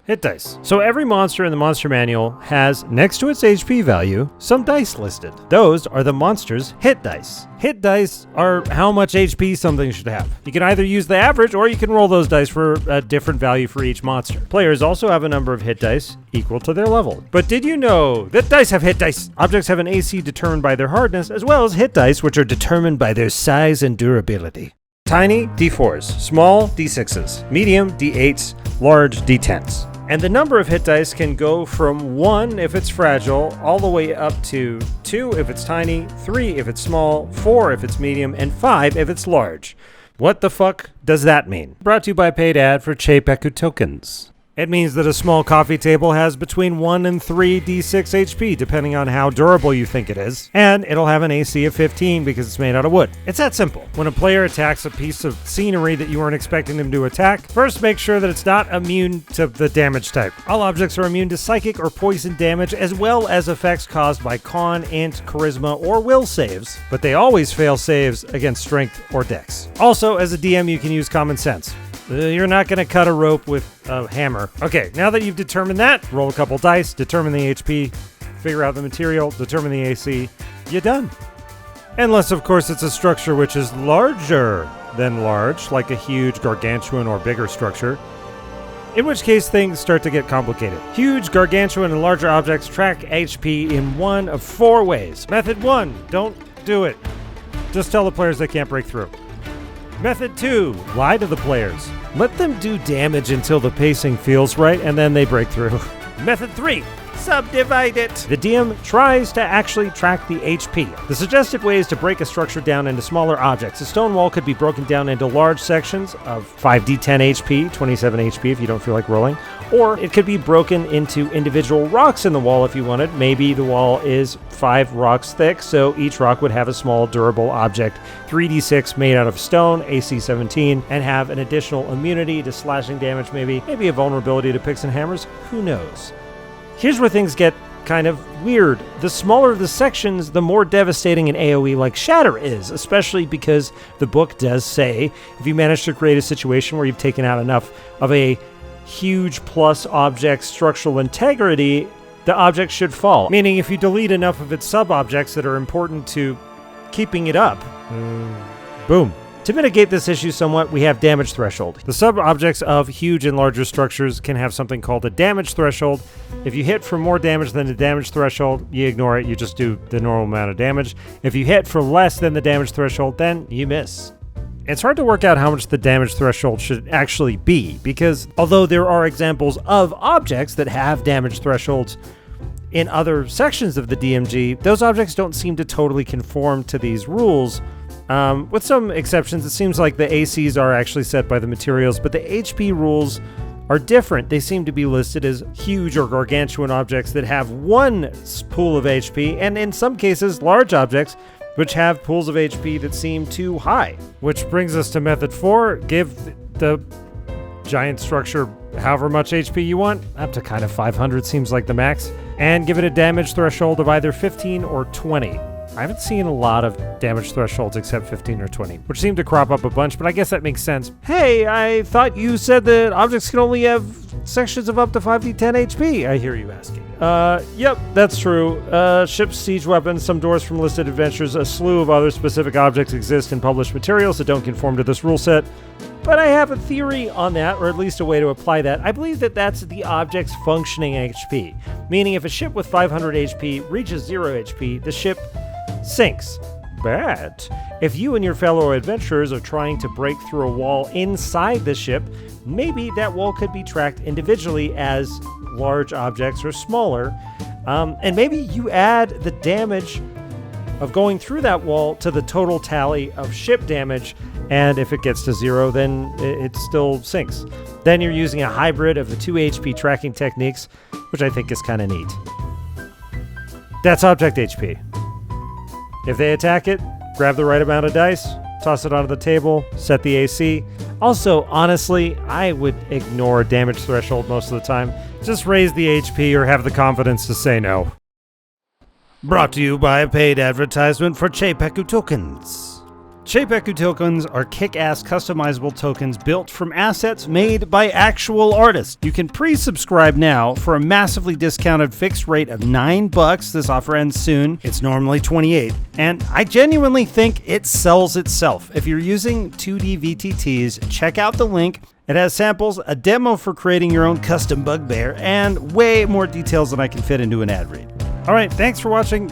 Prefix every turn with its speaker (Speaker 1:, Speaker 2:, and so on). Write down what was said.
Speaker 1: Hit dice. So every monster in the monster manual has, next to its HP value, some dice listed. Those are the monster's hit dice. Hit dice are how much HP something should have. You can either use the average or you can roll those dice for a different value for each monster. Players also have a number of hit dice equal to their level. But did you know that dice have hit dice? Objects have an AC determined by their hardness, as well as hit dice, which are determined by their size and durability. Tiny, D4s. Small, D6s. Medium, D8s. Large, D10s. And the number of hit dice can go from 1 if it's fragile, all the way up to 2 if it's tiny, 3 if it's small, 4 if it's medium, and 5 if it's large. What the fuck does that mean? Brought to you by a paid ad for Cheipeku tokens. It means that a small coffee table has between 1 and 3 D6 HP, depending on how durable you think it is. And it'll have an AC of 15 because it's made out of wood. It's that simple. When a player attacks a piece of scenery that you weren't expecting them to attack, first make sure that it's not immune to the damage type. All objects are immune to psychic or poison damage, as well as effects caused by con, int, charisma, or will saves, but they always fail saves against strength or dex. Also, as a DM, you can use common sense. You're not going to cut a rope with a hammer. Okay, now that you've determined that, roll a couple dice, determine the HP, figure out the material, determine the AC, you're done. Unless, of course, it's a structure which is larger than large, like a huge gargantuan or bigger structure, in which case things start to get complicated. Huge, gargantuan, and larger objects track HP in one of 4 ways. Method 1, don't do it. Just tell the players they can't break through. Method 2, lie to the players. Let them do damage until the pacing feels right, and then they break through. Method 3, subdivide it. The DM tries to actually track the HP. The suggested way is to break a structure down into smaller objects. A stone wall could be broken down into large sections of 5d10 HP, 27 HP if you don't feel like rolling, or it could be broken into individual rocks in the wall if you wanted. Maybe the wall is 5 rocks thick, so each rock would have a small durable object, 3d6 made out of stone, AC 17, and have an additional immunity to slashing damage, maybe a vulnerability to picks and hammers, who knows. Here's where things get kind of weird. The smaller the sections, the more devastating an AoE like Shatter is, especially because the book does say if you manage to create a situation where you've taken out enough of a huge plus object's structural integrity, the object should fall. Meaning if you delete enough of its sub-objects that are important to keeping it up, boom. To mitigate this issue somewhat, we have damage threshold. The sub-objects of huge and larger structures can have something called a damage threshold. If you hit for more damage than the damage threshold, you ignore it, you just do the normal amount of damage. If you hit for less than the damage threshold, then you miss. It's hard to work out how much the damage threshold should actually be, because although there are examples of objects that have damage thresholds in other sections of the DMG, those objects don't seem to totally conform to these rules. With some exceptions, it seems like the ACs are actually set by the materials, but the HP rules are different. They seem to be listed as huge or gargantuan objects that have one pool of HP, and in some cases, large objects which have pools of HP that seem too high. Which brings us to method 4. Give the giant structure however much HP you want, up to kind of 500 seems like the max, and give it a damage threshold of either 15 or 20. I haven't seen a lot of damage thresholds except 15 or 20, which seem to crop up a bunch, but I guess that makes sense. Hey, I thought you said that objects can only have sections of up to 5d10 HP, I hear you asking. Yep, that's true. Ships, siege weapons, some doors from listed adventures, a slew of other specific objects exist in published materials that don't conform to this rule set. But I have a theory on that, or at least a way to apply that. I believe that that's the object's functioning HP, meaning if a ship with 500 HP reaches 0 HP, the ship sinks. But if you and your fellow adventurers are trying to break through a wall inside the ship, maybe that wall could be tracked individually as large objects or smaller, and maybe you add the damage of going through that wall to the total tally of ship damage, and if it gets to 0, then it still sinks. Then you're using a hybrid of the 2 HP tracking techniques, which I think is kind of neat. That's object HP. If they attack it, grab the right amount of dice, toss it onto the table, set the AC. Also, honestly, I would ignore damage threshold most of the time. Just raise the HP or have the confidence to say no. Brought to you by a paid advertisement for Cheipeku tokens. Shapeku tokens are kick-ass customizable tokens built from assets made by actual artists. You can pre-subscribe now for a massively discounted fixed rate of $9. This offer ends soon. It's normally $28. And I genuinely think it sells itself. If you're using 2D VTTs, check out the link. It has samples, a demo for creating your own custom bugbear, and way more details than I can fit into an ad read. All right, thanks for watching.